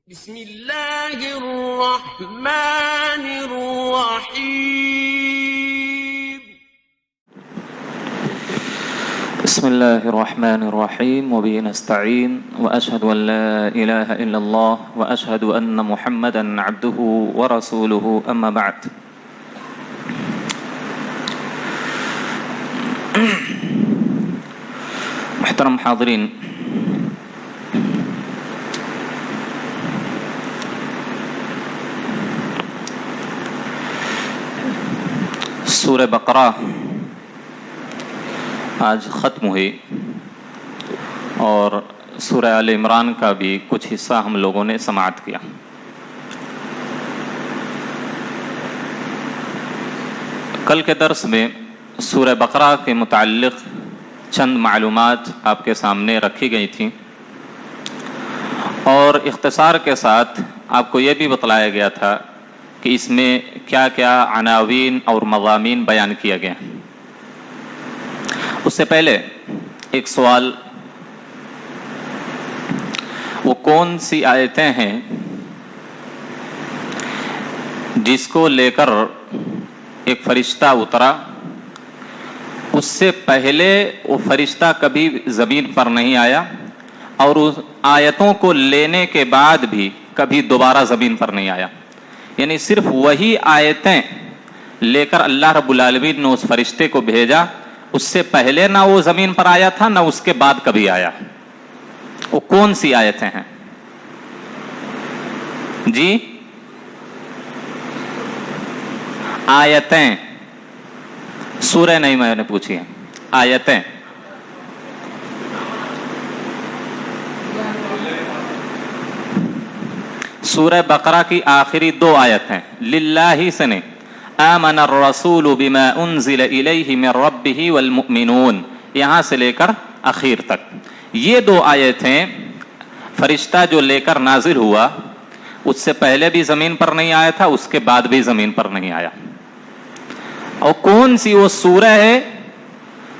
بسم اللہ الرحمن الرحیم بسم اللہ الرحمن الرحیم وبه نستعین واشهد ان لا الہ الا اللہ واشهد ان محمدا عبده ورسوله اما بعد. محترم حاضرین، سورہ بقرہ آج ختم ہوئی اور سورہ آل عمران کا بھی کچھ حصہ ہم لوگوں نے سماعت کیا. کل کے درس میں سورہ بقرہ کے متعلق چند معلومات آپ کے سامنے رکھی گئی تھیں اور اختصار کے ساتھ آپ کو یہ بھی بتلایا گیا تھا کہ اس میں کیا کیا عناوین اور مضامین بیان کیا گیا. اس سے پہلے ایک سوال، وہ کون سی آیتیں ہیں جس کو لے کر ایک فرشتہ اترا، اس سے پہلے وہ فرشتہ کبھی زمین پر نہیں آیا اور اس آیتوں کو لینے کے بعد بھی کبھی دوبارہ زمین پر نہیں آیا؟ یعنی صرف وہی آیتیں لے کر اللہ رب العالمین نے اس فرشتے کو بھیجا، اس سے پہلے نہ وہ زمین پر آیا تھا نہ اس کے بعد کبھی آیا. وہ کون سی آیتیں ہیں جی؟ آیتیں، سورہ نہیں میں نے پوچھی ہے، آیتیں. سورہ بقرہ کی آخری دو آیت ہیں، للہ سے نے آمن الرسول بما انزل الیہ من ربہ والمؤمنون، یہاں سے لے کر اخیر تک. یہ دو آیتیں فرشتہ جو لے کر نازل ہوا اس سے پہلے بھی زمین پر نہیں آیا تھا، اس کے بعد بھی زمین پر نہیں آیا. اور کون سی وہ سورہ ہے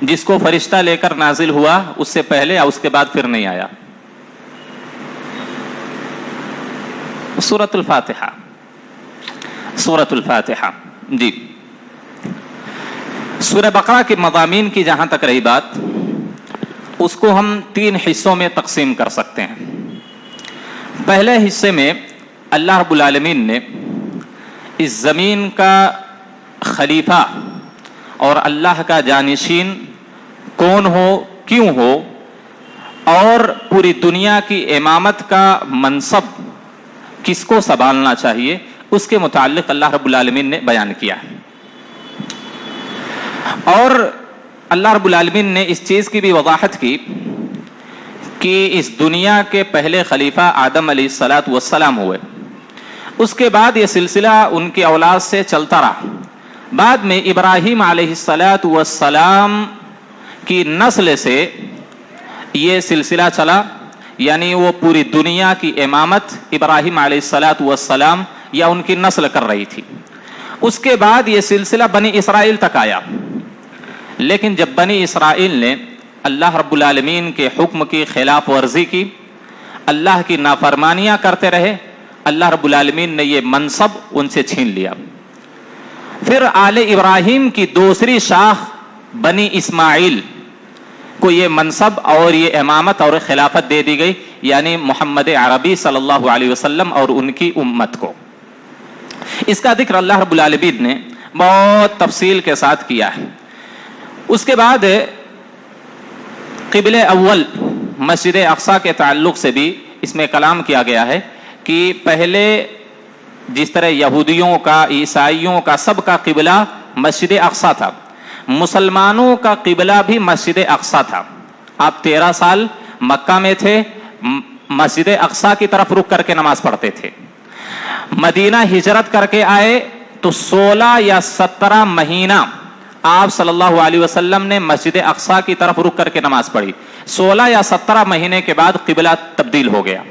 جس کو فرشتہ لے کر نازل ہوا اس سے پہلے اور اس کے بعد پھر نہیں آیا؟ سورۃ الفاتحہ. سورۃ الفاتحہ جی. سورہ بقرہ کے مضامین کی جہاں تک رہی بات، اس کو ہم تین حصوں میں تقسیم کر سکتے ہیں. پہلے حصے میں اللہ رب العالمین نے اس زمین کا خلیفہ اور اللہ کا جانشین کون ہو، کیوں ہو، اور پوری دنیا کی امامت کا منصب کس کو سنبھالنا چاہیے، اس کے متعلق اللہ رب العالمین نے بیان کیا. اور اللہ رب العالمین نے اس چیز کی بھی وضاحت کی کہ اس دنیا کے پہلے خلیفہ آدم علیہ السلام ہوئے، اس کے بعد یہ سلسلہ ان کی اولاد سے چلتا رہا. بعد میں ابراہیم علیہ السلام کی نسل سے یہ سلسلہ چلا، یعنی وہ پوری دنیا کی امامت ابراہیم علیہ السلام یا ان کی نسل کر رہی تھی. اس کے بعد یہ سلسلہ بنی اسرائیل تک آیا، لیکن جب بنی اسرائیل نے اللہ رب العالمین کے حکم کی خلاف ورزی کی، اللہ کی نافرمانیاں کرتے رہے، اللہ رب العالمین نے یہ منصب ان سے چھین لیا. پھر آل ابراہیم کی دوسری شاخ بنی اسماعیل کو یہ منصب اور یہ امامت اور خلافت دے دی گئی، یعنی محمد عربی صلی اللہ علیہ وسلم اور ان کی امت کو. اس کا ذکر اللہ رب العالمین نے بہت تفصیل کے ساتھ کیا ہے. اس کے بعد قبلہ اول مسجد اقصی کے تعلق سے بھی اس میں کلام کیا گیا ہے کہ پہلے جس طرح یہودیوں کا، عیسائیوں کا، سب کا قبلہ مسجد اقصی تھا، مسلمانوں کا قبلہ بھی مسجد اقصی تھا. آپ 13 سال مکہ میں تھے، مسجد اقصی کی طرف رک کر کے نماز پڑھتے تھے. مدینہ ہجرت کر کے آئے تو 16 یا 17 مہینہ آپ صلی اللہ علیہ وسلم نے مسجد اقصی کی طرف رک کر کے نماز پڑھی. 16 یا 17 مہینے کے بعد قبلہ تبدیل ہو گیا.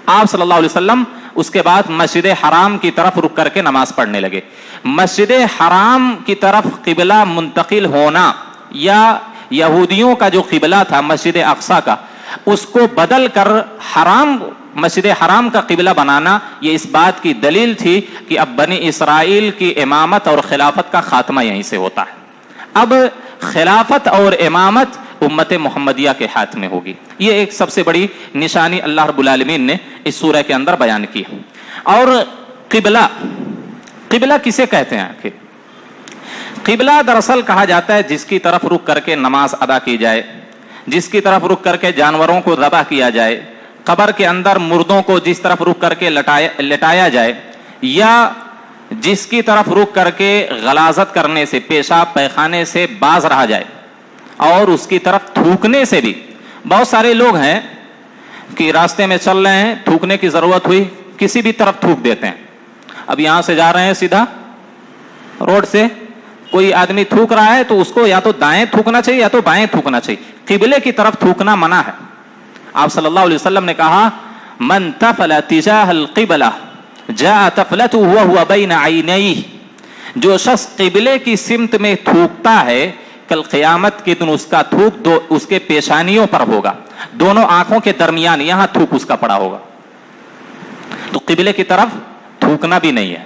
آپ صلی اللہ علیہ وسلم اس کے بعد مسجد حرام کی طرف رک کر کے نماز پڑھنے لگے. مسجد حرام کی طرف قبلہ منتقل ہونا یا یہودیوں کا جو قبلہ تھا مسجد اقصی کا، اس کو بدل کر حرام مسجد حرام کا قبلہ بنانا یہ اس بات کی دلیل تھی کہ اب بنی اسرائیل کی امامت اور خلافت کا خاتمہ یہیں سے ہوتا ہے. اب خلافت اور امامت امت محمدیہ کے ہاتھ میں ہوگی. یہ ایک سب سے بڑی نشانی اللہ رب العالمین نے اس سورہ کے اندر بیان کی. اور قبلہ کسے کہتے ہیں؟ قبلہ دراصل کہا جاتا ہے جس کی طرف رخ کر کے نماز ادا کی جائے، جس کی طرف رخ کر کے جانوروں کو ذبح کیا جائے، قبر کے اندر مردوں کو جس طرف رخ کر کے لٹایا جائے، یا جس کی طرف رخ کر کے غلاظت کرنے سے، پیشاب پیخانے سے باز رہا جائے، اور اس کی طرف تھوکنے سے بھی. بہت سارے لوگ ہیں کہ راستے میں چل رہے ہیں، تھوکنے کی ضرورت ہوئی کسی بھی طرف تھوک دیتے ہیں. اب یہاں سے جا رہے ہیں سیدھا روڈ سے، کوئی آدمی تھوک رہا ہے تو اس کو یا تو دائیں تھوکنا چاہیے یا تو بائیں تھوکنا چاہیے. قبلے کی طرف تھوکنا منع ہے. آپ صلی اللہ علیہ وسلم نے کہا من تفل تجاہ القبلہ جاء تفلته وهو بین عینیہ، جو شخص قبلے کی سمت میں تھوکتا ہے کل قیامت کے دن اس کا تھوک اس کے پیشانیوں پر ہوگا، دونوں آنکھوں کے درمیان یہاں تھوک اس کا پڑا ہوگا. تو قبلے کی طرف تھوکنا بھی نہیں ہے،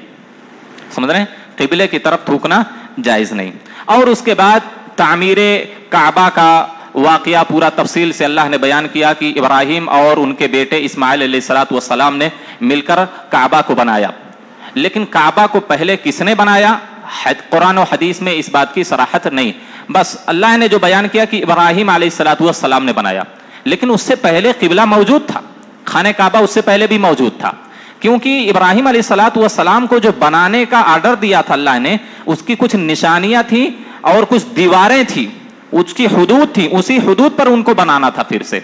سمجھ رہے ہیں؟ قبلے کی طرف تھوکنا جائز نہیں. اور اس کے بعد تعمیر کعبہ کا واقعہ پورا تفصیل سے اللہ نے بیان کیا کہ ابراہیم اور ان کے بیٹے اسماعیل علیہ السلام نے مل کر کعبہ کو بنایا. لیکن کعبہ کو پہلے کس نے بنایا؟ قرآن و حدیث میں اس بات کی صراحت نہیں. بس اللہ نے جو بیان کیا کہ ابراہیم علیہ السلام نے بنایا، لیکن اس سے پہلے قبلہ موجود تھا، خانہ کعبہ اس سے پہلے بھی موجود تھا. کیونکہ ابراہیم علیہ السلام کو جو بنانے کا آرڈر دیا تھا اللہ نے، اس کی کچھ نشانیاں تھیں اور کچھ دیواریں تھیں، اس کی حدود تھی، اسی حدود پر ان کو بنانا تھا پھر سے.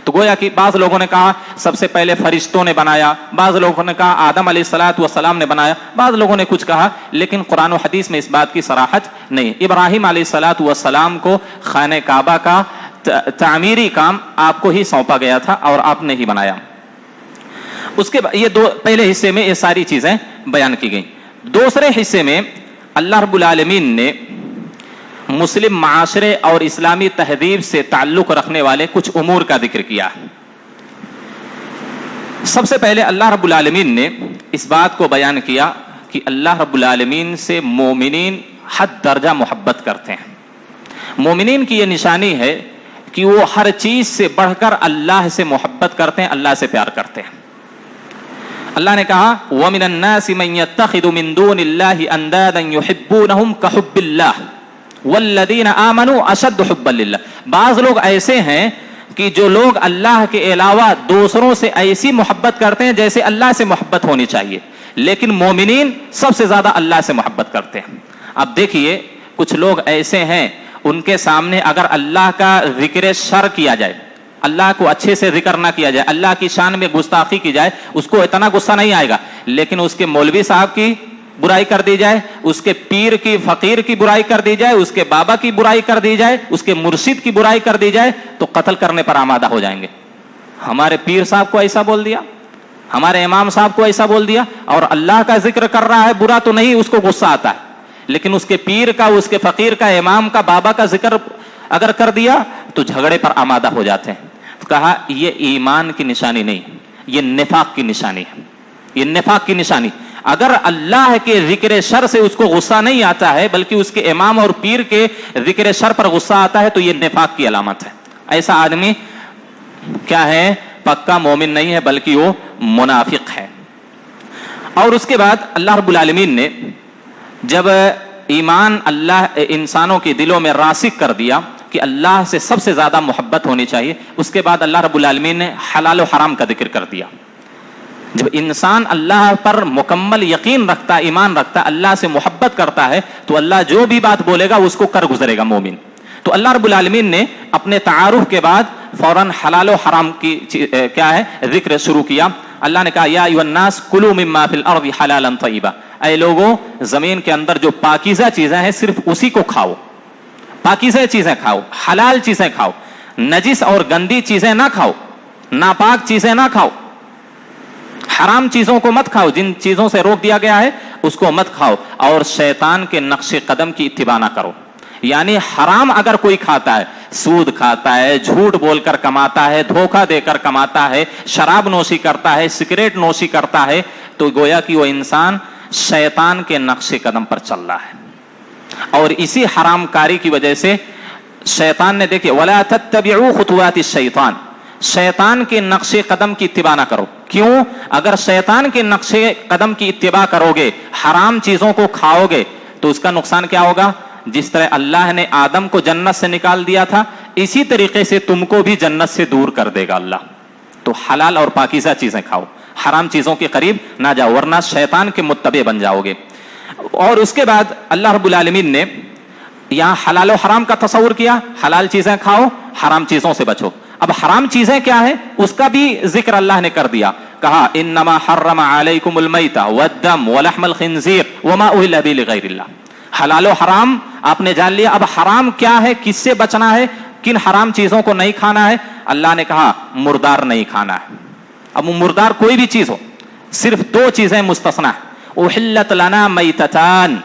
تو گویا کہ بعض لوگوں نے کہا سب سے پہلے فرشتوں نے بنایا، بعض لوگوں نے کہا آدم علیہ السلام نے بنایا، بعض لوگوں نے کچھ کہا، لیکن قرآن و حدیث میں اس بات کی صراحت نہیں. ابراہیم علیہ السلام کو خانہ کعبہ کا تعمیری کام آپ کو ہی سونپا گیا تھا اور آپ نے ہی بنایا. اس کے بعد یہ پہلے حصے میں یہ ساری چیزیں بیان کی گئیں. دوسرے حصے میں اللہ رب العالمین نے مسلم معاشرے اور اسلامی تہذیب سے تعلق رکھنے والے کچھ امور کا ذکر کیا. سب سے پہلے اللہ رب العالمین نے اس بات کو بیان کیا کہ اللہ رب العالمین سے مومنین حد درجہ محبت کرتے ہیں. مومنین کی یہ نشانی ہے کہ وہ ہر چیز سے بڑھ کر اللہ سے محبت کرتے ہیں، اللہ سے پیار کرتے ہیں. اللہ نے کہا وَمِنَ النَّاسِ مَن يَتَّخِذُ مِن دُونِ اللَّهِ أَندَادًا يُحِبُّونَهُمْ كَحُبِّ اللَّهِ وَالَّذِينَ آمَنُوا أَشَدُّ حُبًّا لِلَّهِ. بعض لوگ ایسے ہیں کہ جو لوگ اللہ کے علاوہ دوسروں سے ایسی محبت کرتے ہیں جیسے اللہ سے محبت ہونی چاہیے، لیکن مومنین سب سے زیادہ اللہ سے محبت کرتے ہیں. اب دیکھیے کچھ لوگ ایسے ہیں ان کے سامنے اگر اللہ کا ذکر شر کیا جائے، اللہ کو اچھے سے ذکر نہ کیا جائے، اللہ کی شان میں گستاخی کی جائے، اس کو اتنا غصہ نہیں آئے گا. لیکن اس کے مولوی صاحب کی برائی کر دی جائے، اس کے پیر کی فقیر کی برائی کر دی جائے، اس کے بابا کی برائی کر دی جائے، اس کے مرشد کی برائی کر دی جائے تو قتل کرنے پر آمادہ ہو جائیں گے. ہمارے پیر صاحب کو ایسا بول دیا، ہمارے امام صاحب کو ایسا بول دیا، اور اللہ کا ذکر کر رہا ہے، برا تو نہیں، اس کو غصہ آتا ہے، لیکن اس کے پیر کا، اس کے فقیر کا، امام کا، بابا کا ذکر اگر کر دیا تو جھگڑے پر آمادہ ہو جاتے ہیں. کہا یہ ایمان کی نشانی نہیں، یہ نفاق کی نشانی ہے. یہ نفاق کی نشانی، اگر اللہ کے ذکر شر سے اس کو غصہ نہیں آتا ہے بلکہ اس کے امام اور پیر کے ذکر شر پر غصہ آتا ہے تو یہ نفاق کی علامت ہے. ایسا آدمی کیا ہے؟ پکا مومن نہیں ہے بلکہ وہ منافق ہے. اور اس کے بعد اللہ رب العالمین نے جب ایمان اللہ انسانوں کے دلوں میں راسخ کر دیا کہ اللہ سے سب سے زیادہ محبت ہونی چاہیے، اس کے بعد اللہ رب العالمین نے حلال و حرام کا ذکر کر دیا. جب انسان اللہ پر مکمل یقین رکھتا، ایمان رکھتا، اللہ سے محبت کرتا ہے تو اللہ جو بھی بات بولے گا اس کو کر گزرے گا مومن. تو اللہ رب العالمین نے اپنے تعارف کے بعد فوراً حلال و حرام کی کیا ہے ذکر شروع کیا. اللہ نے کہا یا ایھا الناس کلوا مما فی الارض حلالا طیبا، اے لوگوں زمین کے اندر جو پاکیزہ چیزیں ہیں صرف اسی کو کھاؤ، پاکیزہ چیزیں کھاؤ، حلال چیزیں کھاؤ، نجس اور گندی چیزیں نہ کھاؤ، ناپاک چیزیں نہ کھاؤ، حرام چیزوں کو مت کھاؤ، جن چیزوں سے روک دیا گیا ہے اس کو مت کھاؤ، اور شیطان کے نقش قدم کی اتباع نہ کرو. یعنی حرام اگر کوئی کھاتا ہے سود کھاتا ہے, جھوٹ بول کر کماتا ہے, دھوکہ دے کر کماتا ہے, شراب نوشی کرتا ہے, سگریٹ نوشی کرتا ہے, تو گویا کہ وہ انسان شیطان کے نقش قدم پر چل رہا ہے. اور اسی حرام کاری کی وجہ سے شیطان نے دیکھے وَلَا تَتَّبِعُوا خُطُوَاتِ الشَّيْطَانِ, شیطان کے نقش قدم کی اتباع نہ کرو. کیوں؟ اگر شیطان کے نقش قدم کی اتباع کرو گے, حرام چیزوں کو کھاؤ گے, تو اس کا نقصان کیا ہوگا؟ جس طرح اللہ نے آدم کو جنت سے نکال دیا تھا, اسی طریقے سے تم کو بھی جنت سے دور کر دے گا اللہ. تو حلال اور پاکیزہ چیزیں کھاؤ, حرام چیزوں کے قریب نہ جاؤ, ورنہ شیطان کے متبع بن جاؤ گے. اور اس کے بعد اللہ رب العالمین نے یہاں حلال و حرام کا تصور کیا, حلال چیزیں کھاؤ, حرام چیزوں سے بچو. اب حرام چیزیں کیا ہے اس کا بھی ذکر اللہ نے کر دیا, کہا انما حرم علیکم المیتۃ والدم ولحم الخنزیر وما اہل به لغیر اللہ. حلال و حرام آپ نے جان لیا. اب حرام کیا ہے, کس سے بچنا ہے, کن حرام چیزوں کو نہیں کھانا ہے؟ اللہ نے کہا مردار نہیں کھانا ہے. اب مردار کوئی بھی چیز ہو, صرف دو چیزیں مستثنا ہے. احلت لنا میتتان,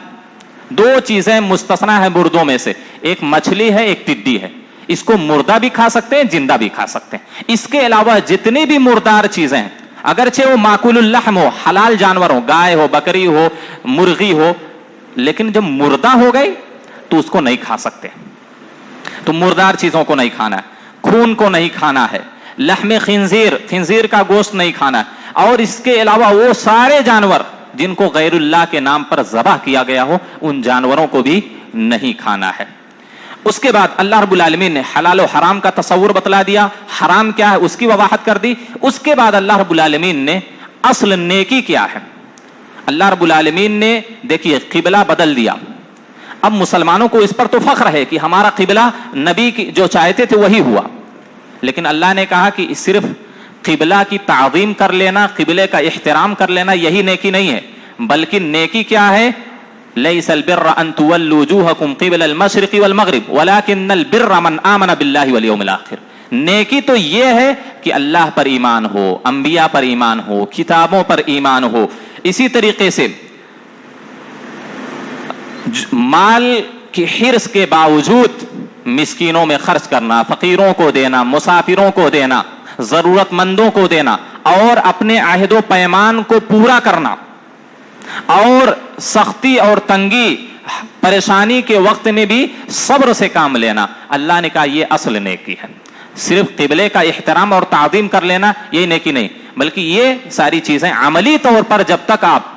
دو چیزیں مستثنا ہے مردوں میں سے, ایک مچھلی ہے, ایک ٹڈی ہے. اس کو مردہ بھی کھا سکتے ہیں, زندہ بھی کھا سکتے ہیں. اس کے علاوہ جتنی بھی مردار چیزیں ہیں, اگرچہ وہ ماکول اللحم ہو, حلال جانور ہو, گائے ہو, بکری ہو, مرغی ہو, لیکن جب مردہ ہو گئی تو اس کو نہیں کھا سکتے. تو مردار چیزوں کو نہیں کھانا ہے, خون کو نہیں کھانا ہے, لحم خنزیر, خنزیر کا گوشت نہیں کھانا ہے, اور اس کے علاوہ وہ سارے جانور جن کو غیر اللہ کے نام پر ذبح کیا گیا ہو, ان جانوروں کو بھی نہیں کھانا ہے. اس کے بعد اللہ رب العالمین نے حلال و حرام کا تصور بتلا دیا, حرام کیا ہے اس کی وضاحت کر دی. اس کے بعد اللہ رب العالمین نے اصل نیکی کیا ہے. اللہ رب العالمین نے دیکھیے قبلہ بدل دیا. اب مسلمانوں کو اس پر تو فخر ہے کہ ہمارا قبلہ نبی کی جو چاہتے تھے وہی ہوا, لیکن اللہ نے کہا کہ صرف قبلہ کی تعظیم کر لینا, قبلے کا احترام کر لینا یہی نیکی نہیں ہے, بلکہ نیکی کیا ہے؟ لیس البر ان تولوا وجوهکم قبل المشرق والمغرب ولكن البر من آمن باللہ والیوم الآخر. نیکی تو یہ ہے کہ اللہ پر ایمان ہو, انبیاء پر ایمان ہو, کتابوں پر ایمان ہو. اسی طریقے سے مال کی حرص کے باوجود مسکینوں میں خرچ کرنا, فقیروں کو دینا, مسافروں کو دینا, ضرورت مندوں کو دینا, اور اپنے عہد و پیمان کو پورا کرنا, اور سختی اور تنگی پریشانی کے وقت میں بھی صبر سے کام لینا. اللہ نے کہا یہ اصل نیکی ہے. صرف قبلے کا احترام اور تعظیم کر لینا یہ نیکی نہیں, بلکہ یہ ساری چیزیں عملی طور پر جب تک آپ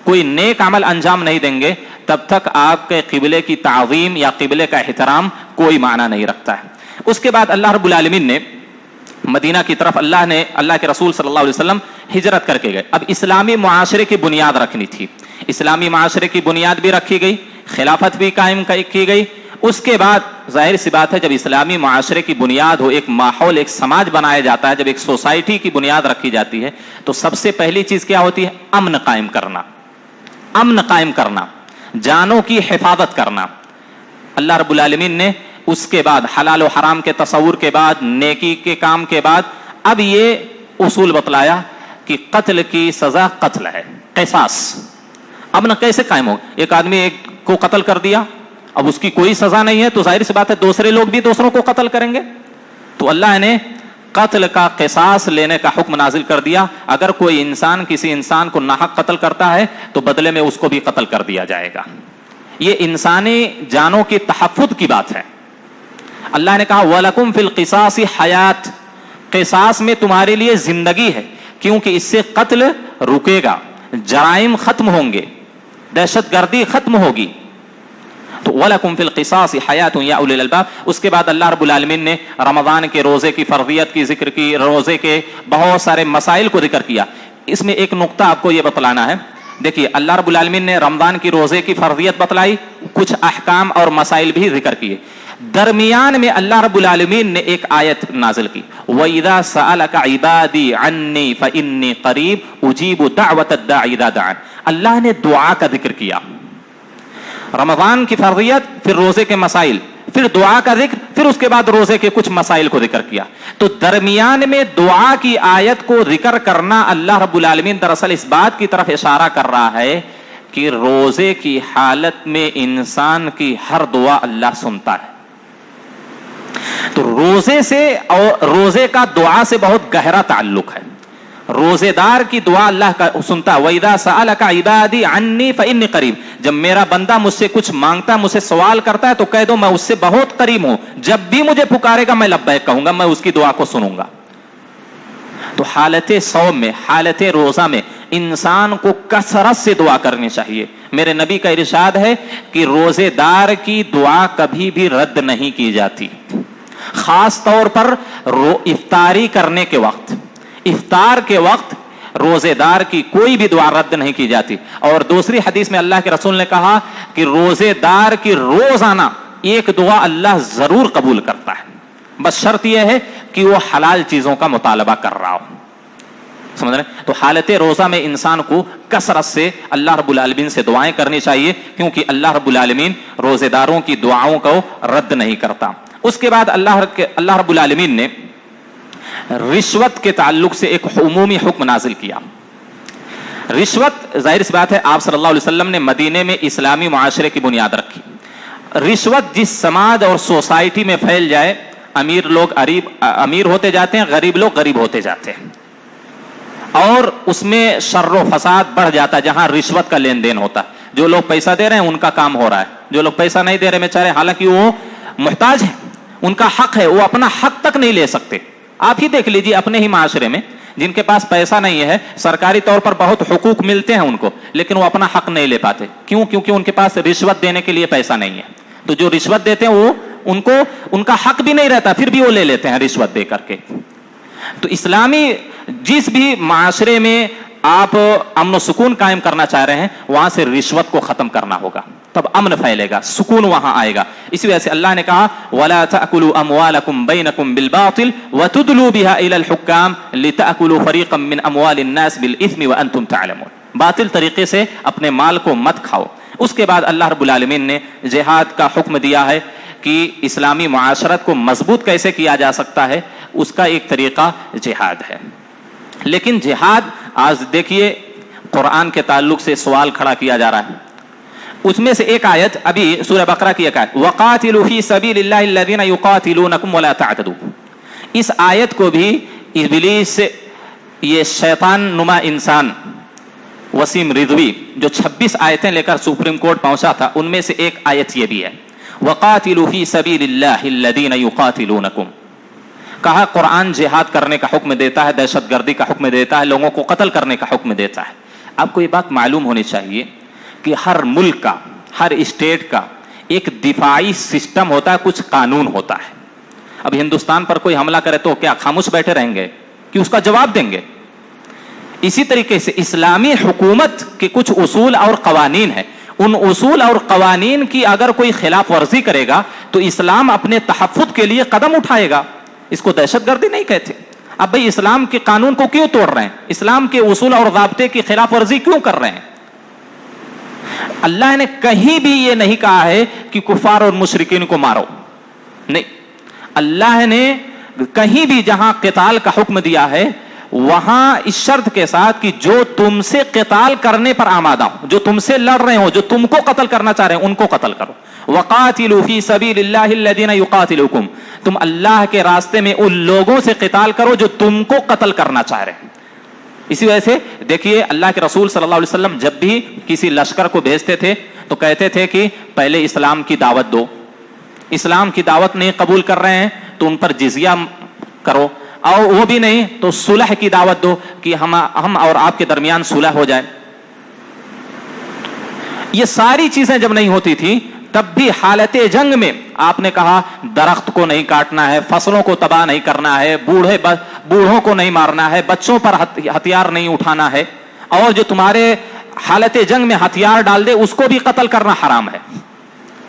کوئی نیک عمل انجام نہیں دیں گے تب تک آپ کے قبلے کی تعظیم یا قبلے کا احترام کوئی معنی نہیں رکھتا ہے. اس کے بعد اللہ رب العالمین نے مدینہ کی طرف اللہ کے رسول صلی اللہ علیہ وسلم ہجرت کر کے گئے. اب اسلامی معاشرے کی بنیاد رکھنی تھی, اسلامی معاشرے کی بنیاد بھی رکھی گئی, خلافت بھی قائم کی گئی. اس کے بعد ظاہر سی بات ہے جب اسلامی معاشرے کی بنیاد ہو, ایک ماحول, ایک سماج بنایا جاتا ہے, جب ایک سوسائٹی کی بنیاد رکھی جاتی ہے تو سب سے پہلی چیز کیا ہوتی ہے؟ امن قائم کرنا. امن قائم کرنا, جانوں کی حفاظت کرنا. اللہ رب العالمین نے اس کے بعد حلال و حرام کے تصور کے بعد, نیکی کے کام کے بعد, اب یہ اصول بتلایا کہ قتل کی سزا قتل ہے, قصاص. امن کیسے قائم ہو؟ ایک آدمی ایک کو قتل کر دیا, اب اس کی کوئی سزا نہیں ہے تو ظاہر سی بات ہے دوسرے لوگ بھی دوسروں کو قتل کریں گے. تو اللہ نے قتل کا قصاص لینے کا حکم نازل کر دیا. اگر کوئی انسان کسی انسان کو ناحق قتل کرتا ہے تو بدلے میں اس کو بھی قتل کر دیا جائے گا. یہ انسانی جانوں کی تحفظ کی بات ہے. اللہ نے کہا وَلَكُمْ فِي الْقِصَاصِ حَيَاتٌ, قصاص میں تمہارے لیے زندگی ہے, کیونکہ اس سے قتل رکے گا, جرائم ختم ہوں گے, دہشت گردی ختم ہوگی. تو وَلَكُمْ فِي الْقِصَاصِ حَيَاتٌ يَا أُولِي الْأَلْبَابِ. اس کے بعد اللہ رب العالمین نے رمضان کے روزے کی فرضیت کی ذکر کی, روزے کے بہت سارے مسائل کو ذکر کیا. اس میں ایک نقطہ آپ کو یہ بتلانا ہے. دیکھیے اللہ رب العالمین نے رمضان کی روزے کی فرضیت بتلائی, کچھ احکام اور مسائل بھی ذکر کیے. درمیان میں اللہ رب العالمین نے ایک آیت نازل کی, وَإِذَا سَأَلَكَ عِبَادِي عَنِّي فَإِنِّي قَرِيبٌ أُجِيبُ دَعْوَةَ الدَّاعِ إِذَا دَعَانِ. اللہ نے دعا کا ذکر کیا. رمضان کی فرضیت, پھر روزے کے مسائل, پھر دعا کا ذکر, پھر اس کے بعد روزے کے کچھ مسائل کو ذکر کیا. تو درمیان میں دعا کی آیت کو ذکر کرنا اللہ رب العالمین دراصل اس بات کی طرف اشارہ کر رہا ہے کہ روزے کی حالت میں انسان کی ہر دعا اللہ سنتا ہے. تو روزے سے اور روزے کا دعا سے بہت گہرا تعلق ہے. روزے دار کی دعا اللہ کا سنتا ہے. وَإِذَا سَأَلَكَ عِبَادِي عَنِّي فَإِنِّي قَرِيبٌ. جب میرا بندہ مجھ سے کچھ مانگتا ہے, مجھ سے سوال کرتا ہے, تو کہہ دو میں اس سے بہت قریب ہوں. جب بھی مجھے پکارے گا میں لبیک کہوں گا, میں اس کی دعا کو سنوں گا. تو حالت صوم میں, حالت روزہ میں انسان کو کثرت سے دعا کرنی چاہیے. میرے نبی کا ارشاد ہے کہ روزے دار کی دعا کبھی بھی رد نہیں کی جاتی, خاص طور پر افطاری کرنے کے وقت. افطار کے وقت روزے دار کی کوئی بھی دعا رد نہیں کی جاتی. اور دوسری حدیث میں اللہ کے رسول نے کہا کہ روزے دار کی روزانہ ایک دعا اللہ ضرور قبول کرتا ہے, بس شرط یہ ہے کہ وہ حلال چیزوں کا مطالبہ کر رہا ہو. سمجھ رہے؟ تو حالت روزہ میں انسان کو کثرت سے اللہ رب العالمین سے دعائیں کرنی چاہیے, کیونکہ اللہ رب العالمین روزے داروں کی دعاؤں کو رد نہیں کرتا. اس کے بعد اللہ رب العالمین نے رشوت کے تعلق سے ایک عمومی حکم نازل کیا. رشوت ظاہر سی بات ہے, آپ صلی اللہ علیہ وسلم نے مدینے میں اسلامی معاشرے کی بنیاد رکھی. رشوت جس سماج اور سوسائٹی میں پھیل جائے, امیر لوگ امیر ہوتے جاتے ہیں, غریب لوگ غریب ہوتے جاتے ہیں, اور اس میں شر و فساد بڑھ جاتا ہے جہاں رشوت کا لین دین ہوتا ہے. جو لوگ پیسہ دے رہے ہیں ان کا کام ہو رہا ہے, جو لوگ پیسہ نہیں دے رہے بیچارے, حالانکہ وہ محتاج ہیں, ان کا حق ہے, وہ اپنا حق تک نہیں لے سکتے. آپ ہی دیکھ لیجیے اپنے ہی معاشرے میں جن کے پاس پیسہ نہیں ہے, سرکاری طور پر بہت حقوق ملتے ہیں ان کو, لیکن وہ اپنا حق نہیں لے پاتے. کیوں؟ کیونکہ ان کے پاس رشوت دینے کے لیے پیسہ نہیں ہے. تو جو رشوت دیتے ہیں وہ ان کا حق بھی نہیں رہتا, پھر بھی وہ لے لیتے ہیں رشوت دے کر کے. تو اسلامی جس بھی معاشرے میں آپ امن و سکون قائم کرنا چاہ رہے ہیں, وہاں سے رشوت کو ختم کرنا ہوگا, تب امن پھیلے گا, سکون وہاں آئے گا. اسی وجہ سے اللہ نے کہا وَلَا تَأْكُلُوا أَمْوَالَكُمْ بَيْنَكُمْ بِالْبَاطِلِ وَتُدْلُوا بِهَا إِلَى الْحُكَّامِ لِتَأْكُلُوا فَرِيقًا مِّنْ أَمْوَالِ النَّاسِ بِالْإِثْمِ وَأَنْتُمْ تَعْلَمُونَ. باطل طریقے سے اپنے مال کو مت کھاؤ. اس کے بعد اللہ رب العالمین نے جہاد کا حکم دیا ہے کہ اسلامی معاشرت کو مضبوط کیسے کیا جا سکتا ہے, اس کا ایک طریقہ جہاد ہے. لیکن جہاد آج دیکھیے قرآن کے تعلق سے سوال کھڑا کیا جا رہا ہے. اس میں سے ایک آیت ابھی سورہ بقرہ کی ایک آیت, وَقَاتِلُوا فِي سَبِيلِ اللَّهِ الَّذِينَ يُقَاتِلُونَكُمْ وَلَا تَعْتَدُوا. اس آیت کو بھی ابلیس, یہ شیطان نما انسان وسیم رضوی, جو 26 آیتیں لے کر سپریم کورٹ پہنچا تھا, ان میں سے ایک آیت یہ بھی ہے وَقَاتِلُوا فِي سَبِيلِ اللَّهِ الَّذِينَ يُقَاتِلُونَكُمْ. کہا قرآن جہاد کرنے کا حکم دیتا ہے, دہشت گردی کا حکم دیتا ہے, لوگوں کو قتل کرنے کا حکم دیتا ہے. آپ کو یہ بات معلوم ہونی چاہیے کہ ہر ملک کا, ہر اسٹیٹ کا ایک دفاعی سسٹم ہوتا ہے, کچھ قانون ہوتا ہے. اب ہندوستان پر کوئی حملہ کرے تو کیا خاموش بیٹھے رہیں گے کہ اس کا جواب دیں گے؟ اسی طریقے سے اسلامی حکومت کے کچھ اصول اور قوانین ہیں, ان اصول اور قوانین کی اگر کوئی خلاف ورزی کرے گا تو اسلام اپنے تحفظ کے لیے قدم اٹھائے گا. اس کو دہشت گردی نہیں کہتے. اب بھائی اسلام کے قانون کو کیوں توڑ رہے ہیں, اسلام کے اصول اور ضابطے کی خلاف ورزی کیوں کر رہے ہیں؟ اللہ نے کہیں بھی یہ نہیں کہا ہے کہ کفار اور مشرکین کو مارو, نہیں. اللہ نے کہیں بھی جہاں قتال کا حکم دیا ہے وہاں اس شرط کے ساتھ کہ جو تم سے قتال کرنے پر آمادہ ہو, جو تم سے لڑ رہے ہو, جو تم کو قتل کرنا چاہ رہے ہیں, ان کو قتل کرو. وَقَاتِلُوا فِي سَبِيلِ اللَّهِ الَّذِينَ يُقَاتِلُوكُمْ. تم اللہ کے راستے میں ان لوگوں سے قتال کرو جو تم کو قتل کرنا چاہ رہے ہیں. اسی وجہ سے دیکھیے اللہ کے رسول صلی اللہ علیہ وسلم جب بھی کسی لشکر کو بھیجتے تھے تو کہتے تھے کہ پہلے اسلام کی دعوت دو, اسلام کی دعوت نہیں قبول کر رہے ہیں تو ان پر جزیہ کرو, اور وہ بھی نہیں تو صلح کی دعوت دو کہ ہم اور آپ کے درمیان صلح ہو جائے. یہ ساری چیزیں جب نہیں ہوتی تھی تب بھی حالت جنگ میں آپ نے کہا درخت کو نہیں کاٹنا ہے, فصلوں کو تباہ نہیں کرنا ہے, بوڑھوں کو نہیں مارنا ہے, بچوں پر ہتھیار نہیں اٹھانا ہے, اور جو تمہارے حالت جنگ میں ہتھیار ڈال دے اس کو بھی قتل کرنا حرام ہے.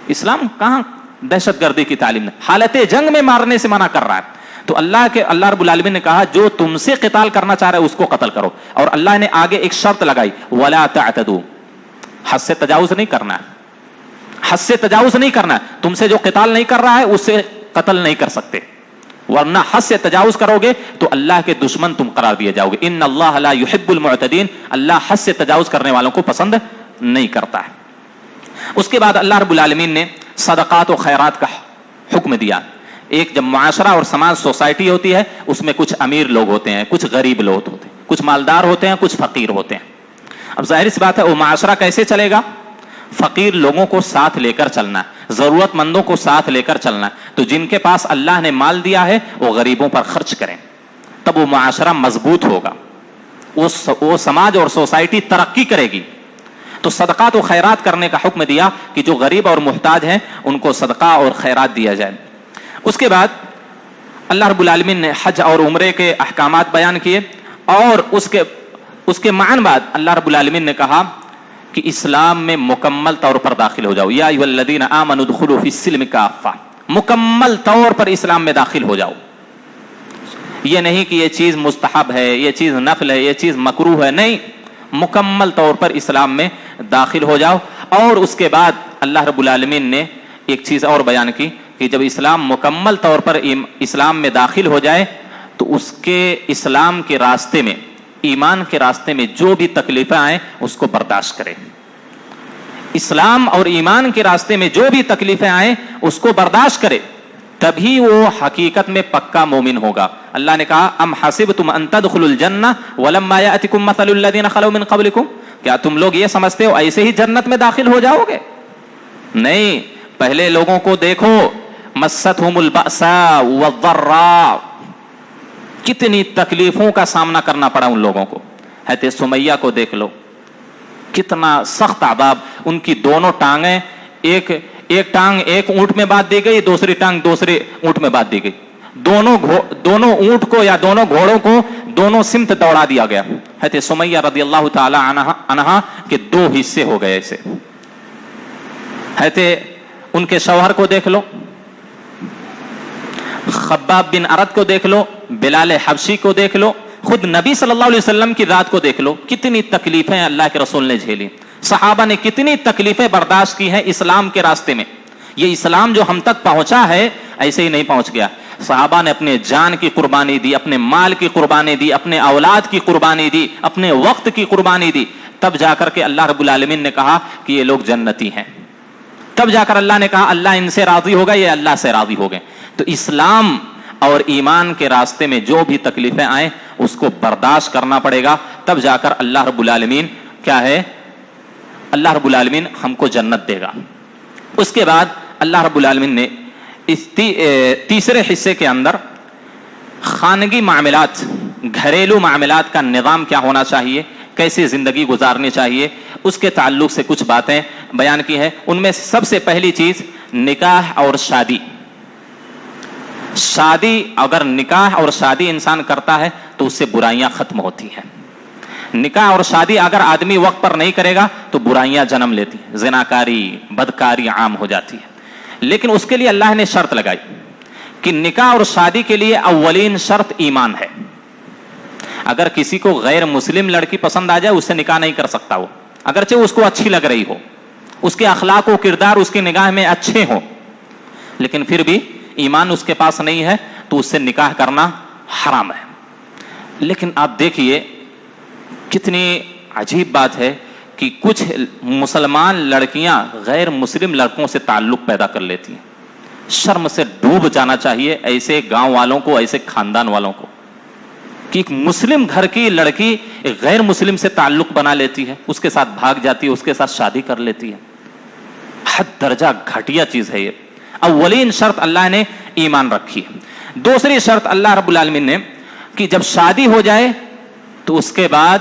اسلام کہاں دہشت گردی کی تعلیم ہے, حالت جنگ میں مارنے سے منع کر رہا ہے. تو اللہ رب العالمین نے کہا جو تم سے قتال کرنا چاہ رہا ہے اس کو قتل کرو. اور اللہ نے آگے ایک شرط لگائی وَلَا تَعْتَدُوا. حد سے تجاوز نہیں کرنا ہے, حد سے تجاوز نہیں کرنا ہے. تم سے جو قتال نہیں کر رہا ہے اس سے قتل نہیں کر سکتے, ورنہ حد سے تجاوز کرو گے تو اللہ کے دشمن تم قرار دیے جاؤ گے. ان اللہ لا يحب المعتدین. اللہ حد سے تجاوز کرنے والوں کو پسند نہیں کرتا ہے. اس کے بعد اللہ رب العالمین نے صدقات و خیرات کا حکم دیا. ایک جب معاشرہ اور سماج سوسائٹی ہوتی ہے اس میں کچھ امیر لوگ ہوتے ہیں, کچھ غریب لوگ ہوتے ہیں, کچھ مالدار ہوتے ہیں, کچھ فقیر ہوتے ہیں. اب ظاہر سی بات ہے وہ معاشرہ کیسے چلے گا؟ فقیر لوگوں کو ساتھ لے کر چلنا ہے, ضرورت مندوں کو ساتھ لے کر چلنا ہے. تو جن کے پاس اللہ نے مال دیا ہے وہ غریبوں پر خرچ کریں, تب وہ معاشرہ مضبوط ہوگا, وہ سماج اور سوسائٹی ترقی کرے گی. تو صدقات و خیرات کرنے کا حکم دیا کہ جو غریب اور محتاج ہیں ان کو صدقہ اور خیرات دیا جائے. اس کے بعد اللہ رب العالمین نے حج اور عمرے کے احکامات بیان کیے, اور اس کے معنی بعد اللہ رب العالمین نے کہا کہ اسلام میں مکمل طور پر داخل ہو جاؤ. یا ایھا الذین آمنوا ادخلوا فی السلم کافہ, مکمل طور پر اسلام میں داخل ہو جاؤ. یہ نہیں کہ یہ چیز مستحب ہے, یہ چیز نفل ہے, یہ چیز مکروہ ہے, نہیں, مکمل طور پر اسلام میں داخل ہو جاؤ. اور اس کے بعد اللہ رب العالمین نے ایک چیز اور بیان کی کہ جب اسلام مکمل طور پر اسلام میں داخل ہو جائے تو اس کے اسلام کے راستے میں, ایمان کے راستے میں جو بھی تکلیفیں آئیں اس کو برداشت کرے. اسلام اور ایمان کے راستے میں جو بھی تکلیفیں آئیں اس کو برداشت کرے, تبھی وہ حقیقت میں پکا مومن ہوگا. اللہ نے کہا ام حسبتم ان تدخلوا الجنہ ولما یأتکم مثل الذین خلوا من قبلکم, کیا تم لوگ یہ سمجھتے ہو ایسے ہی جنت میں داخل ہو جاؤ گے؟ نہیں, پہلے لوگوں کو دیکھو, مستہم البأساء والضراء, کتنی تکلیفوں کا سامنا کرنا پڑا ان لوگوں کو. حضرت سمیہ کو دیکھ لو, کتنا سخت عذاب, ان کی دونوں ٹانگیں, ایک ٹانگ ایک اونٹ میں باندھ دی گئی, دوسری ٹانگ دوسرے اونٹ میں باندھ دی گئی, دونوں اونٹ کو یا دونوں گھوڑوں کو دونوں سمت دوڑا دیا گیا. حضرت سمیہ رضی اللہ تعالی عنہا کے 2 حصے ہو گئے ایسے. حضرت ان کے شوہر کو دیکھ لو, خباب بن ارد کو دیکھ لو, بلال حبشی کو دیکھ لو, خود نبی صلی اللہ علیہ وسلم کی ذات کو دیکھ لو, کتنی تکلیفیں اللہ کے رسول نے جھیلی. صحابہ نے کتنی تکلیفیں برداشت کی ہیں اسلام کے راستے میں. یہ اسلام جو ہم تک پہنچا ہے ایسے ہی نہیں پہنچ گیا. صحابہ نے اپنے جان کی قربانی دی, اپنے مال کی قربانی دی, اپنے اولاد کی قربانی دی, اپنے وقت کی قربانی دی, تب جا کر کے اللہ رب العالمین نے کہا کہ یہ لوگ جنتی ہیں. تب جا کر اللہ نے کہا اللہ ان سے راضی ہوگا, یہ اللہ سے راضی ہو گئے. تو اسلام اور ایمان کے راستے میں جو بھی تکلیفیں آئیں اس کو برداشت کرنا پڑے گا, تب جا کر اللہ رب العالمین کیا ہے, اللہ رب العالمین ہم کو جنت دے گا. اس کے بعد اللہ رب العالمین نے اس تیسرے حصے کے اندر خانگی معاملات, گھریلو معاملات کا نظام کیا ہونا چاہیے, کیسے زندگی گزارنی چاہیے, اس کے تعلق سے کچھ باتیں بیان کی ہیں. ان میں سب سے پہلی چیز نکاح اور شادی. اگر نکاح اور شادی انسان کرتا ہے تو اس سے برائیاں ختم ہوتی ہیں. نکاح اور شادی اگر آدمی وقت پر نہیں کرے گا تو برائیاں جنم لیتی ہیں, زناکاری, بدکاری عام ہو جاتی ہے. لیکن اس کے لیے اللہ نے شرط لگائی کہ نکاح اور شادی کے لیے اولین شرط ایمان ہے. اگر کسی کو غیر مسلم لڑکی پسند آ جائے اس سے نکاح نہیں کر سکتا وہ, اگرچہ اس کو اچھی لگ رہی ہو, اس کے اخلاق و کردار اس کی نگاہ میں اچھے ہوں, لیکن پھر بھی ایمان اس کے پاس نہیں ہے تو اس سے نکاح کرنا حرام ہے. لیکن آپ دیکھیے کتنی عجیب بات ہے کہ کچھ مسلمان لڑکیاں غیر مسلم لڑکوں سے تعلق پیدا کر لیتی ہیں. شرم سے ڈوب جانا چاہیے ایسے گاؤں والوں کو, ایسے خاندان والوں کو, کہ ایک مسلم گھر کی لڑکی ایک غیر مسلم سے تعلق بنا لیتی ہے, اس کے ساتھ بھاگ جاتی ہے, اس کے ساتھ شادی کر لیتی ہے. حد درجہ گھٹیا چیز ہے یہ. اولین شرط اللہ نے ایمان رکھی ہے. دوسری شرط اللہ رب العالمین نے کہ جب شادی ہو جائے تو اس کے بعد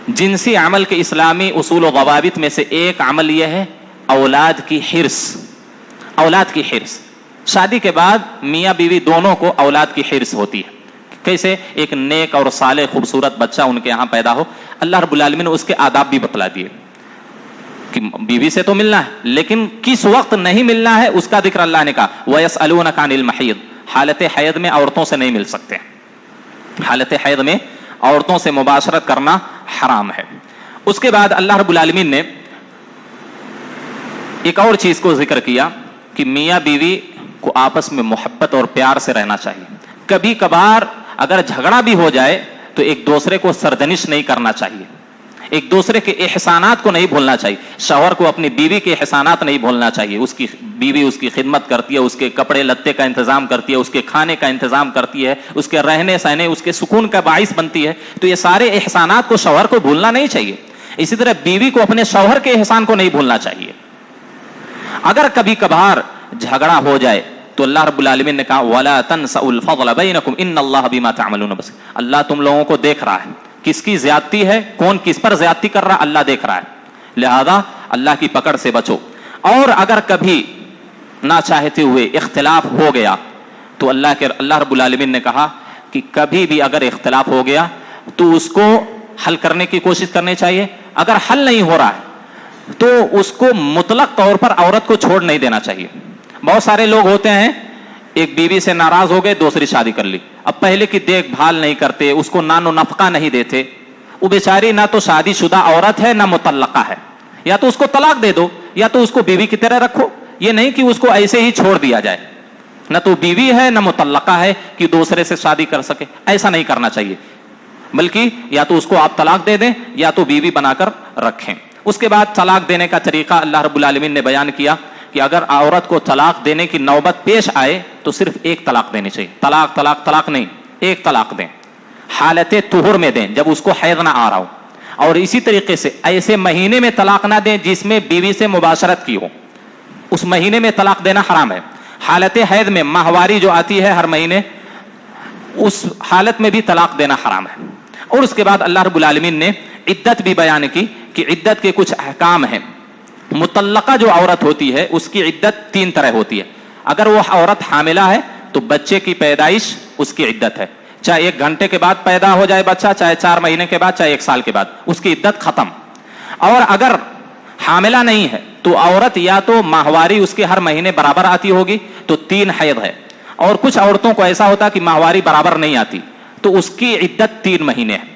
جنسی عمل کے اسلامی اصول و ضوابط میں سے ایک عمل یہ ہے اولاد کی حرص. اولاد کی حرص. شادی کے بعد میاں بیوی دونوں کو اولاد کی حرص ہوتی ہے. کیسے؟ ایک نیک اور صالح خوبصورت بچہ ان کے یہاں پیدا ہو. اللہ رب العالمین نے اس کے آداب بھی بتلا دیے کہ بیوی سے تو ملنا ہے لیکن کس وقت نہیں ملنا ہے اس کا ذکر اللہ نے کہا. وَيَسْأَلُونَكَ عَنِ الْمَحِيضِ, حالت حیض میں عورتوں سے نہیں مل سکتے. حالت حیض میں عورتوں سے مباشرت کرنا حرام ہے. اس کے بعد اللہ رب العالمین نے ایک اور چیز کو ذکر کیا کہ میاں بیوی کو آپس میں محبت اور پیار سے رہنا چاہیے. کبھی کبھار اگر جھگڑا بھی ہو جائے تو ایک دوسرے کو سرزنش نہیں کرنا چاہیے, ایک دوسرے کے احسانات کو نہیں بھولنا چاہیے. شوہر کو اپنی بیوی کے احسانات نہیں بھولنا چاہیے. اس کی بیوی اس کی خدمت کرتی ہے, اس کے کپڑے لتے کا انتظام کرتی ہے, اس کے کھانے کا انتظام کرتی ہے, اس کے رہنے سہنے, اس کے سکون کا باعث بنتی ہے. تو یہ سارے احسانات کو شوہر کو بھولنا نہیں چاہیے. اسی طرح بیوی کو اپنے شوہر کے احسان کو نہیں بھولنا چاہیے. اگر کبھی کبھار جھگڑا ہو جائے تو اللہ رب العالمین نے کہا وَلَا تَنْسَأُوا الْفَضْلَ بَيْنَكُمْ إِنَّ اللَّهَ بِمَا تَعْمَلُونَ بَصِيرٌ. اللہ تم لوگوں کو دیکھ رہا ہے, کس کی زیادتی ہے, کون کس پر زیادتی کر رہا ہے, اللہ دیکھ رہا ہے. لہذا اللہ کی پکڑ سے بچو. اور اگر کبھی نہ چاہتے ہوئے اختلاف ہو گیا تو اللہ رب العالمین نے کہا کہ کبھی بھی اگر اختلاف ہو گیا تو اس کو حل کرنے کی کوشش کرنی چاہیے. اگر حل نہیں ہو رہا ہے تو اس کو مطلق طور پر عورت کو چھوڑ نہیں دینا چاہیے. بہت سارے لوگ ہوتے ہیں, ایک بیوی سے ناراض ہو گئے, دوسری شادی کر لی. اب پہلے کی دیکھ بھال نہیں کرتے, اس کو نان و نفقہ نہیں دیتے. وہ بیچاری نہ تو شادی شدہ عورت ہے نہ مطلقہ ہے. یا تو اس کو طلاق دے دو یا تو اس کو بیوی کی طرح رکھو. یہ نہیں کہ اس کو ایسے ہی چھوڑ دیا جائے. نہ تو بیوی ہے نہ مطلقہ ہے کہ دوسرے سے شادی کر سکے. ایسا نہیں کرنا چاہیے, بلکہ یا تو اس کو آپ طلاق دے دیں یا تو بیوی بنا کر رکھیں. اس کے بعد طلاق دینے کا طریقہ اللہ رب العالمین نے بیان کیا کہ اگر عورت کو طلاق دینے کی نوبت پیش آئے تو صرف ایک طلاق دینی چاہیے. طلاق طلاق طلاق نہیں, ایک طلاق دیں. حالت طہر میں دیں, جب اس کو حیض نہ آ رہا ہو. اور اسی طریقے سے ایسے مہینے میں طلاق نہ دیں جس میں بیوی سے مباشرت کی ہو, اس مہینے میں طلاق دینا حرام ہے. حالت حیض میں ماہواری جو آتی ہے ہر مہینے, اس حالت میں بھی طلاق دینا حرام ہے. اور اس کے بعد اللہ رب العالمین نے عدت بھی بیان کی کہ عدت کے کچھ احکام ہیں. مطلقہ جو عورت ہوتی ہے اس کی عدت 3 طرح ہوتی ہے. اگر وہ عورت حاملہ ہے تو بچے کی پیدائش اس کی عدت ہے, چاہے 1 گھنٹے کے بعد پیدا ہو جائے بچہ, چاہے 4 مہینے کے بعد, چاہے 1 سال کے بعد, اس کی عدت ختم. اور اگر حاملہ نہیں ہے تو عورت یا تو ماہواری اس کے ہر مہینے برابر آتی ہوگی تو 3 حیض ہے. اور کچھ عورتوں کو ایسا ہوتا کہ ماہواری برابر نہیں آتی تو اس کی عدت 3 مہینے ہے.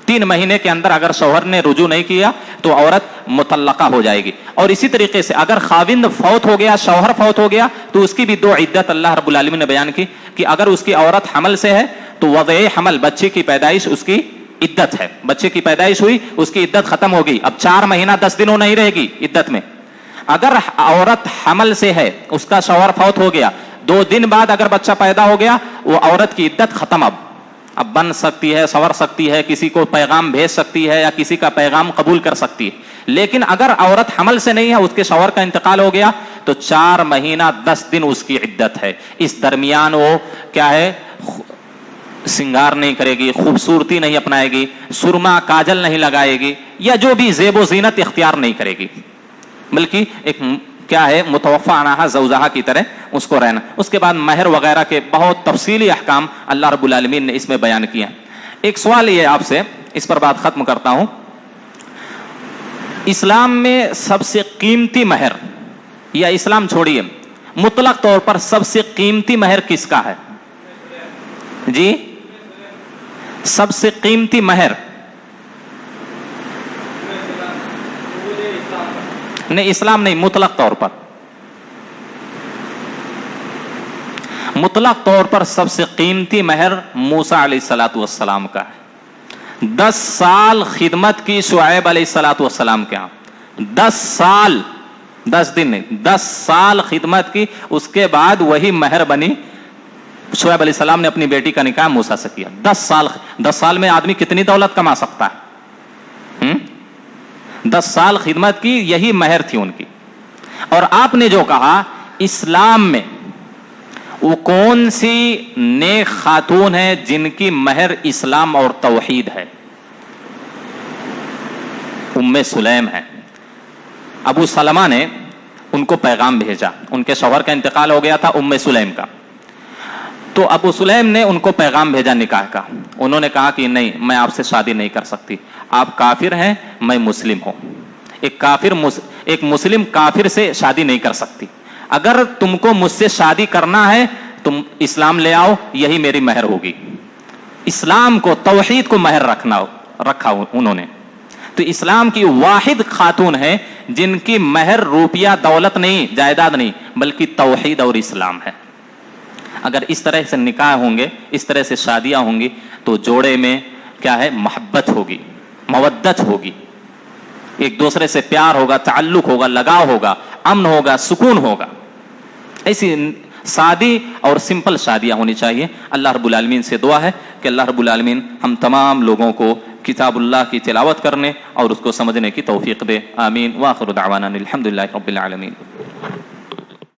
3 مہینے کے اندر اگر شوہر نے رجوع نہیں کیا تو عورت مطلقہ ہو جائے گی. اور اسی طریقے سے اگر خاوند فوت ہو گیا, شوہر فوت ہو گیا, تو اس کی بھی 2 عدت اللہ رب العالمین نے بیان کی کہ اگر اس کی عورت حمل سے ہے تو وضع حمل, بچے کی پیدائش اس کی عدت ہے. بچے کی پیدائش ہوئی, اس کی عدت ختم ہو گئی. اب 4 مہینہ 10 دنوں نہیں رہے گی عدت میں. اگر عورت حمل سے ہے, اس کا شوہر فوت ہو گیا, 2 دن بعد اگر بچہ پیدا ہو گیا, وہ عورت کی عدت ختم. اب بن سکتی ہے, سنور سکتی ہے, کسی کو پیغام بھیج سکتی ہے یا کسی کا پیغام قبول کر سکتی ہے. لیکن اگر عورت حمل سے نہیں ہے, اس کے شوہر کا انتقال ہو گیا, تو 4 مہینہ 10 دن اس کی عدت ہے. اس درمیان وہ کیا ہے, سنگار نہیں کرے گی, خوبصورتی نہیں اپنائے گی, سرما کاجل نہیں لگائے گی, یا جو بھی زیب و زینت اختیار نہیں کرے گی, بلکہ ایک کیا ہے متوفا عنہا زوجہا کی طرح اس کو رہنا. اس کے بعد مہر وغیرہ کے بہت تفصیلی احکام اللہ رب العالمین نے اس میں بیان کیا. ایک سوال یہ آپ سے, اس پر بات ختم کرتا ہوں. اسلام میں سب سے قیمتی مہر, یا اسلام چھوڑیے, مطلق طور پر سب سے قیمتی مہر کس کا ہے جی؟ سب سے قیمتی مہر نہیں, اسلام نہیں, مطلق طور پر. مطلق طور پر سب سے قیمتی مہر موسیٰ علیہ الصلوۃ والسلام کا ہے. 10 سال خدمت کی شعیب علیہ الصلوۃ والسلام کے ہاں. 10 سال, 10 دن نہیں, 10 سال خدمت کی, اس کے بعد وہی مہر بنی. شعیب علیہ السلام نے اپنی بیٹی کا نکاح موسیٰ سے کیا. 10 سال میں آدمی کتنی دولت کما سکتا ہے؟ 10 سال خدمت کی, یہی مہر تھی ان کی. اور آپ نے جو کہا اسلام میں وہ کون سی نیک خاتون ہے جن کی مہر اسلام اور توحید ہے؟ ام سلیم ہے. ابو سلمہ نے ان کو پیغام بھیجا, ان کے شوہر کا انتقال ہو گیا تھا ام سلیم کا, تو ابو سلیم نے ان کو پیغام بھیجا نکاح کا. انہوں نے کہا کہ نہیں, میں آپ سے شادی نہیں کر سکتی, آپ کافر ہیں, میں مسلم ہوں. ایک مسلم کافر سے شادی نہیں کر سکتی. اگر تم کو مجھ سے شادی کرنا ہے تم اسلام لے آؤ, یہی میری مہر ہوگی. اسلام کو, توحید کو مہر رکھا انہوں نے. تو اسلام کی واحد خاتون ہے جن کی مہر روپیہ دولت نہیں, جائیداد نہیں, بلکہ توحید اور اسلام ہے. اگر اس طرح سے نکاح ہوں گے, اس طرح سے شادیاں ہوں گی, تو جوڑے میں کیا ہے, محبت ہوگی, مودت ہوگی, ایک دوسرے سے پیار ہوگا, تعلق ہوگا, لگاؤ ہوگا, امن ہوگا, سکون ہوگا. ایسی سادی اور سمپل شادیاں ہونی چاہیے. اللہ رب العالمین سے دعا ہے کہ اللہ رب العالمین ہم تمام لوگوں کو کتاب اللہ کی تلاوت کرنے اور اس کو سمجھنے کی توفیق دے. آمین. وآخر دعوانا الحمدللہ رب العالمین.